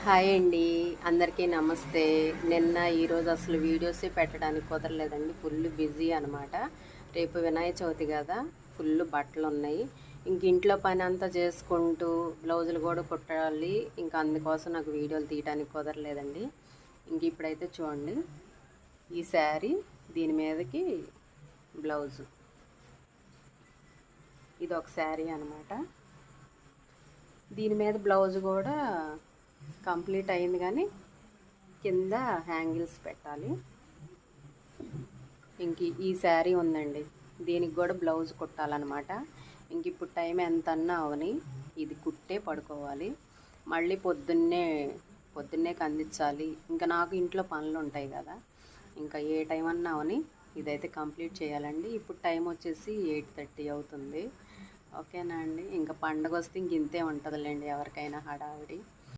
Hi అండి, అందరికీ నమస్తే. ఈరోజు అసలు వీడియోసే పెట్టడానికి కుదరలేదండి. ఫుల్ బిజీ అనమాట. రేపు వినాయక చవితి కదా, ఫుల్ బట్టలు ఉన్నాయి. ఇంక ఇంట్లో పని అంతా చేసుకుంటూ బ్లౌజులు కూడా కుట్టాలి. ఇంకా అందుకోసం నాకు వీడియోలు తీయడానికి కుదరలేదండి. ఇంక ఇప్పుడైతే చూడండి, ఈ శారీ, దీని మీదకి బ్లౌజు. ఇది ఒక శారీ అనమాట. దీని మీద బ్లౌజ్ కూడా కంప్లీట్ అయింది, కానీ కింద హ్యాంగిల్స్ పెట్టాలి. ఇంక ఈ శారీ ఉందండి, దీనికి కూడా బ్లౌజ్ కుట్టాలన్నమాట. ఇంక ఇప్పుడు టైం ఎంత అన్నా అవని, ఇది కుట్టే పడుకోవాలి. మళ్ళీ పొద్దున్నే కందించాలి. ఇంకా నాకు ఇంట్లో పనులు ఉంటాయి కదా, ఇంకా ఏ టైం అన్నా అవని ఇదైతే కంప్లీట్ చేయాలండి. ఇప్పుడు టైం వచ్చేసి 8:30 అవుతుంది. ఓకేనా అండి. ఇంకా పండగ వస్తే ఇంక ఇంతే ఉంటుందిలేండి, ఎవరికైనా హడావిడి.